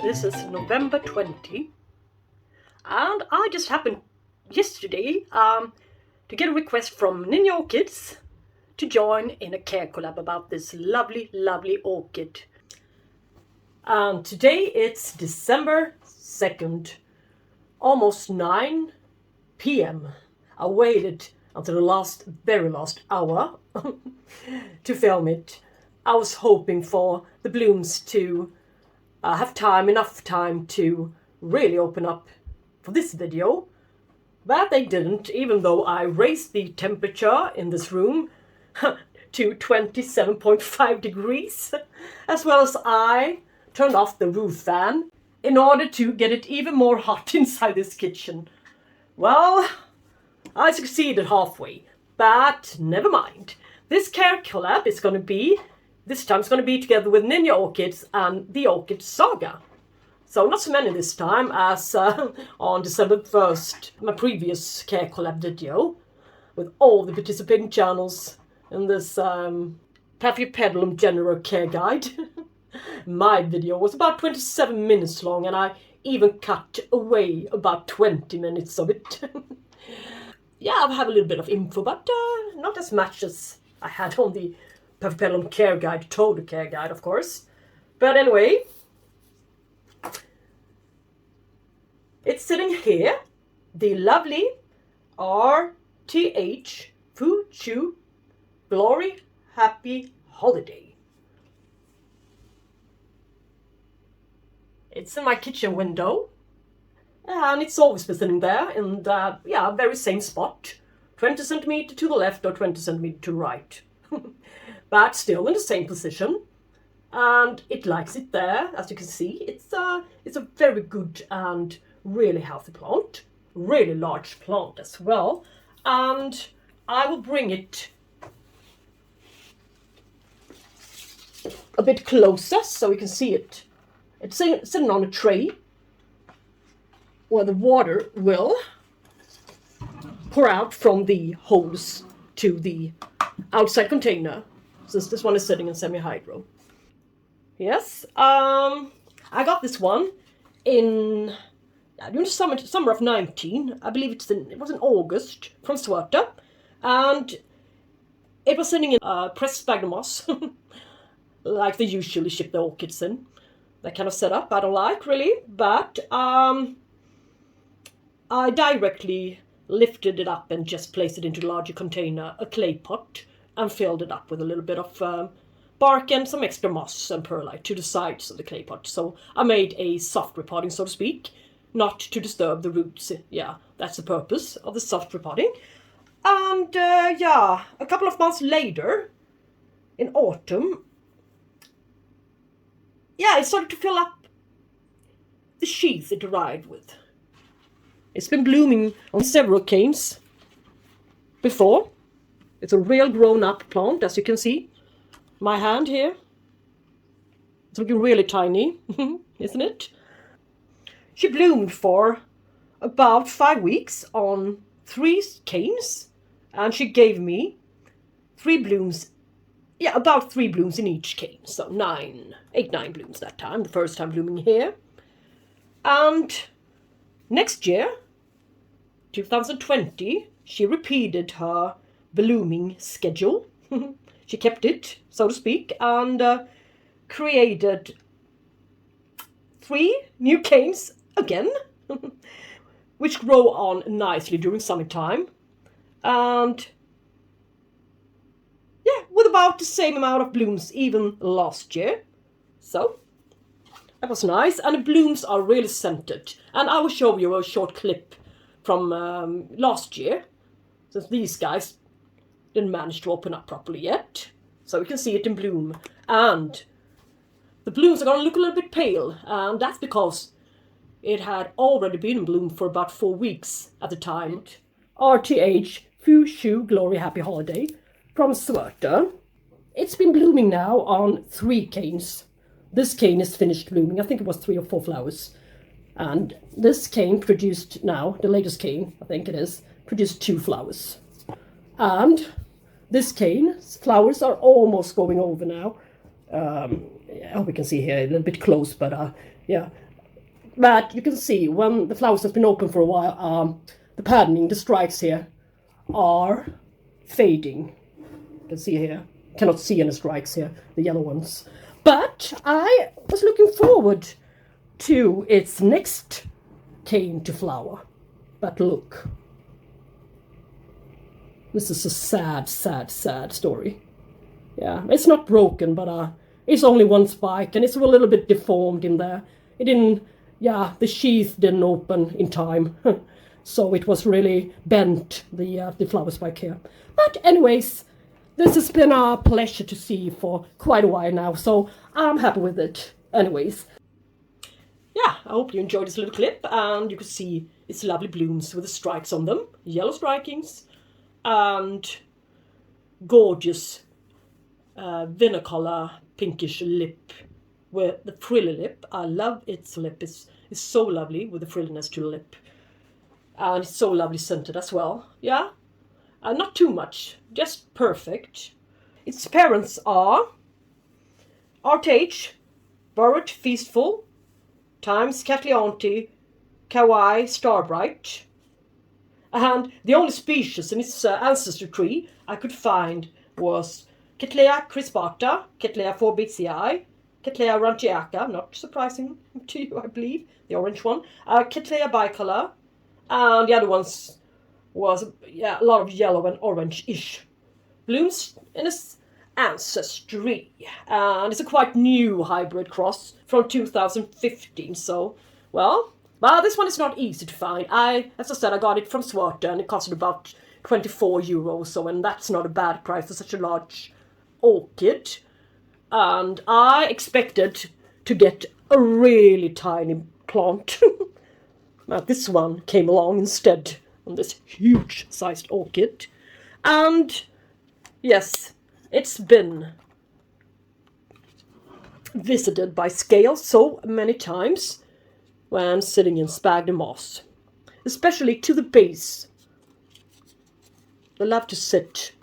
This is November 20, and I just happened yesterday to get a request from Ninja Orchids to join in a care collab about this lovely, lovely orchid. And today it's December 2nd, almost 9 p.m. I waited until the very last hour to film it. I was hoping for the blooms to have enough time to really open up for this video, but they didn't, even though I raised the temperature in this room to 27.5 degrees, as well as I turned off the roof fan in order to get it even more hot inside this kitchen. Well, I succeeded halfway, but never mind. This care collab is going to be, this time it's going to be together with Ninja Orchids and the Orchid SaGa. So not so many this time as on December 1st, my previous care collab video, with all the participating channels in this Repotting General Care Guide. My video was about 27 minutes long, and I even cut away about 20 minutes of it. Yeah, I have a little bit of info, but not as much as I had on the Repotting Care Guide, Total Care Guide, of course. But anyway, it's sitting here, the lovely Shu Glory Happy Holiday. It's in my kitchen window, and it's always been sitting there in the very same spot, 20 centimeter to the left or 20 centimeter to the right. But still in the same position, and it likes it there. As you can see, it's a very good and really healthy plant, really large plant as well. And I will bring it a bit closer so you can see it. It's sitting on a tray where the water will pour out from the holes to the outside container, since this one is sitting in semi-hydro. Yes, I got this one in during the summer of 19. I believe it was in August from Swarta, and it was sitting in pressed sphagnum moss, like they usually ship the orchids in. That kind of setup I don't like really, but I directly lifted it up and just placed it into a larger container, a clay pot, and filled it up with a little bit of bark and some extra moss and perlite to the sides of the clay pot. So I made a soft repotting, so to speak, not to disturb the roots. Yeah, that's the purpose of the soft repotting. And a couple of months later, in autumn, it started to fill up the sheath it arrived with. It's been blooming on several canes before. It's a real grown-up plant, as you can see. My hand here. It's looking really tiny, isn't it? She bloomed for about 5 weeks on 3 canes, and she gave me 3 blooms. Yeah, about 3 blooms in each cane, so 9 blooms that time, the first time blooming here. And next year, 2020, she repeated her blooming schedule. She kept it, so to speak, and created 3 new canes again, which grow on nicely during summertime, and with about the same amount of blooms even last year. So that was nice, and the blooms are really scented, and I will show you a short clip from last year, since these guys didn't manage to open up properly yet, so you can see it in bloom. And the blooms are going to look a little bit pale, and that's because it had already been in bloom for about 4 weeks at the time. Shu Glory Happy Holiday from Swarta. It's been blooming now on 3 canes. This cane is finished blooming. I think it was 3 or 4 flowers. And this cane produced now, the latest cane, I think it is, produced 2 flowers. And this cane's flowers are almost going over now. I hope you can see here a little bit close, but But you can see when the flowers have been open for a while, the patterning, the stripes here are fading. You can see here. Cannot see any stripes here, the yellow ones. But I was looking forward to its next cane to flower. But look. This is a sad, sad, sad story. Yeah, it's not broken, but it's only one spike, and it's a little bit deformed in there. It didn't, yeah, the sheath didn't open in time. So it was really bent, the flower spike here. But anyways, this has been a pleasure to see for quite a while now, so I'm happy with it. Anyways, yeah, I hope you enjoyed this little clip, and you could see its lovely blooms with the stripes on them, yellow strikings, and gorgeous vinegar color pinkish lip with the frilly lip. I love its lip. It's so lovely with the frilliness to the lip, and it's so lovely scented as well. Yeah, not too much, just perfect. Its parents are RTH, Burrett Feastful, times Cattleya, Kawaii Starbright. And the only species in its ancestry tree I could find was Cattleya crispata, Cattleya forbitzii, Cattleya Rhyncattleanthe, not surprising to you, I believe, the orange one, Cattleya bicolor, and the other ones was a lot of yellow and orange-ish blooms in its ancestry. And it's a quite new hybrid cross from 2015, so, well, this one is not easy to find. As I said, I got it from Swarta, and it costed about 24 euros, so, and that's not a bad price for such a large orchid. And I expected to get a really tiny plant. But this one came along instead on this huge sized orchid. And yes, it's been visited by scales so many times when sitting in sphagnum moss, especially to the base. They love to sit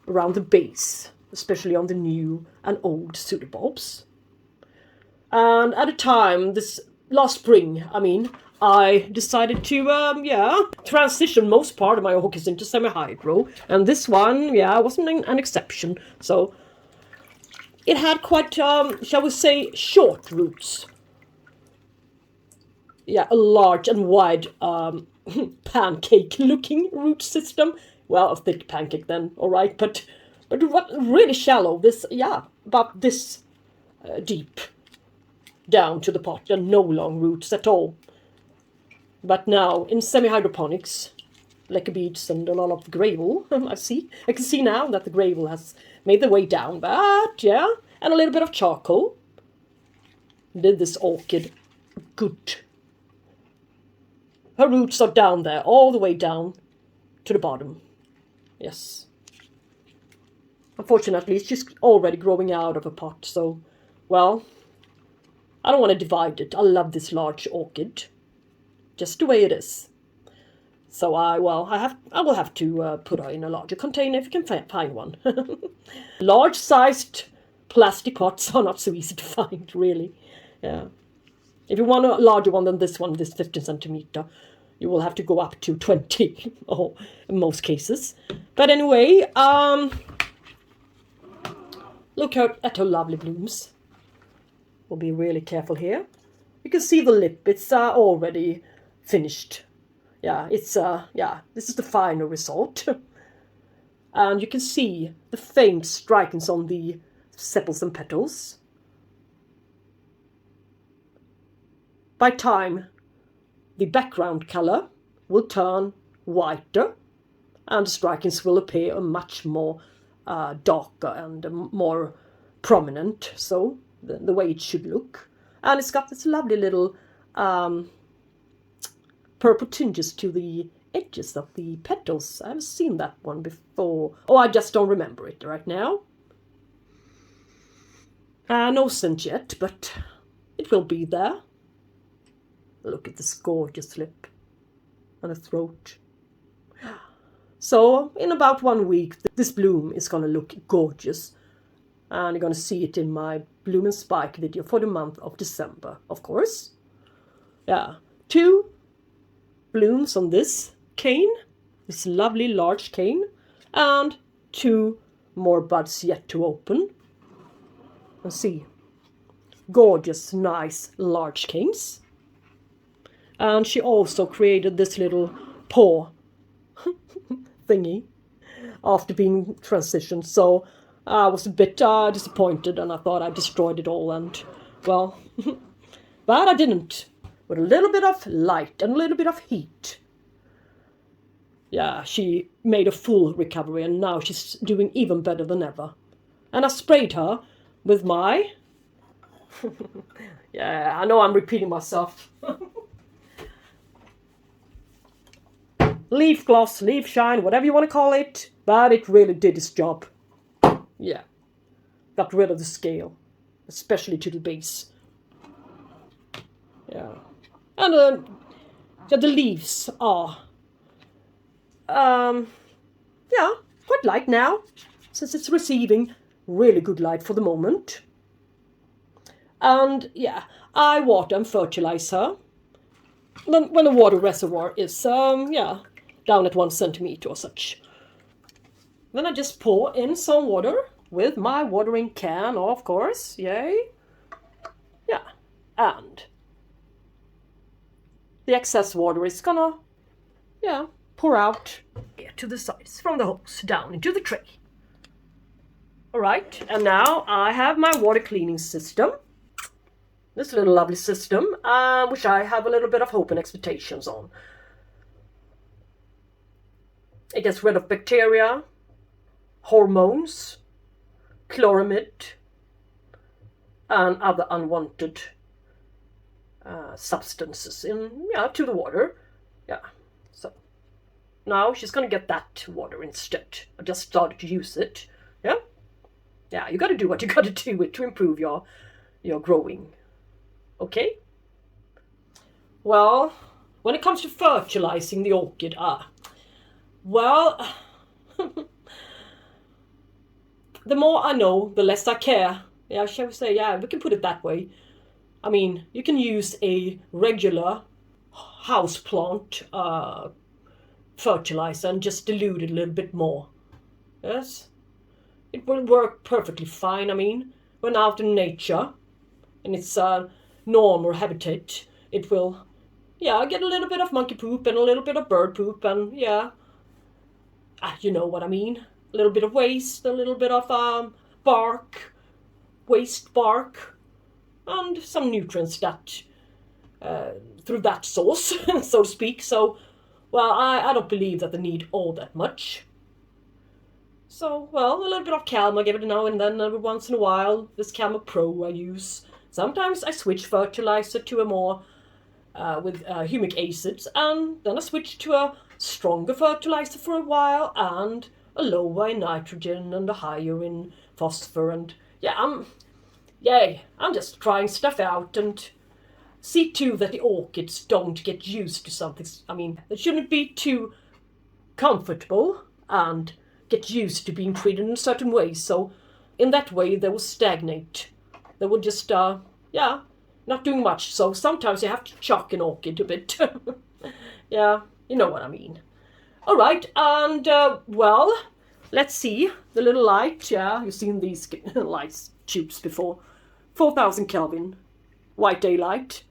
around the base, especially on the new and old pseudobulbs. And at a time, this last spring, I decided to, transition most part of my orchids into semi-hydro. And this one, wasn't an exception. So it had quite, shall we say, short roots. Yeah, a large and wide pancake-looking root system. Well, a thick pancake then, all right. But what really shallow, this, about this deep down to the pot, and no long roots at all. But now, in semi-hydroponics, leca beads and a lot of gravel, I can see now that the gravel has made the way down, but yeah, and a little bit of charcoal did this orchid good. Her roots are down there, all the way down to the bottom. Yes. Unfortunately, she's already growing out of a pot, so, well, I don't want to divide it. I love this large orchid, just the way it is. So I will have to put her in a larger container if you can find one. Large-sized plastic pots are not so easy to find, really. Yeah. If you want a larger one than this one, this 15 centimeter, you will have to go up to 20, or in most cases. But anyway, look at her lovely blooms. We'll be really careful here. You can see the lip, it's already finished. Yeah, it's, this is the final result. And you can see the faint strikings on the sepals and petals. By time, the background color will turn whiter, and the strikings will appear much more darker and more prominent, so the way it should look. And it's got this lovely little purple tinges to the edges of the petals. I haven't seen that one before. Oh, I just don't remember it right now. No scent yet, but it will be there. Look at this gorgeous lip and the throat. So, in about 1 week, this bloom is going to look gorgeous. And you're going to see it in my Bloom and Spike video for the month of December, of course. Yeah, 2 blooms on this cane, this lovely large cane, and 2 more buds yet to open. And see, gorgeous, nice, large canes. And she also created this little paw thingy after being transitioned. So I was a bit disappointed, and I thought I destroyed it all, and well, but I didn't. With a little bit of light and a little bit of heat. Yeah, she made a full recovery, and now she's doing even better than ever. And I sprayed her with my... yeah, I know I'm repeating myself. Leaf gloss, leaf shine, whatever you want to call it. But it really did its job. Yeah. Got rid of the scale. Especially to the base. Yeah. And the leaves are... yeah, quite light now. Since it's receiving really good light for the moment. And yeah, I water and fertilize her. When the water reservoir is, yeah, down at 1 centimeter or such. Then I just pour in some water with my watering can, of course. Yay. Yeah. And the excess water is gonna, yeah, pour out to the sides from the hose down into the tray. Alright, and now I have my water cleaning system. This little lovely system, which I have a little bit of hope and expectations on. It gets rid of bacteria, hormones, chloramide, and other unwanted substances in, yeah, to the water. Yeah, so now she's gonna get that water instead. I just started to use it. Yeah, yeah, you gotta do what you gotta do to improve your growing. Okay. Well, when it comes to fertilizing the orchid, well, the more I know, the less I care. Yeah, shall we say? Yeah, we can put it that way. I mean, you can use a regular houseplant fertilizer and just dilute it a little bit more. Yes, it will work perfectly fine. I mean, when out in nature, in its normal habitat, it will, yeah, get a little bit of monkey poop and a little bit of bird poop, and yeah, you know what I mean. A little bit of waste, a little bit of bark, waste bark, and some nutrients that through that source, so to speak. So, well, I don't believe that they need all that much. So, well, a little bit of Calm, I give it now and then, every once in a while. This Calm Pro I use. Sometimes I switch fertilizer to a more with humic acids, and then I switch to a stronger fertilizer for a while, and a lower in nitrogen and a higher in phosphor. And yeah, I'm just trying stuff out and see too that the orchids don't get used to something. I mean, they shouldn't be too comfortable and get used to being treated in a certain way. So in that way, they will stagnate. They will just, yeah, not doing much. So sometimes you have to shock an orchid a bit. Yeah, you know what I mean. All right, and, well, let's see. The little light, yeah, you've seen these light tubes before. 4,000 Kelvin, white daylight.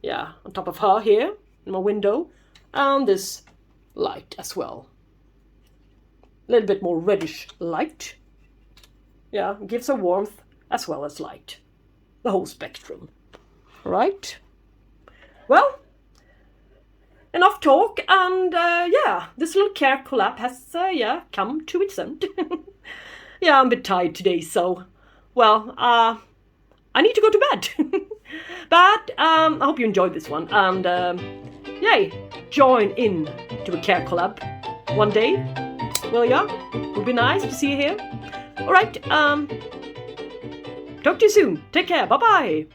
Yeah, on top of her here, in my window. And this light as well. A little bit more reddish light. Yeah, gives her warmth as well as light. The whole spectrum. Right? Well, enough talk, and yeah, this little care collab has, yeah, come to its end. Yeah, I'm a bit tired today, so, well, I need to go to bed. But I hope you enjoyed this one, and yay, join in to a care collab one day. Well, yeah, it would be nice to see you here. All right, talk to you soon. Take care. Bye-bye.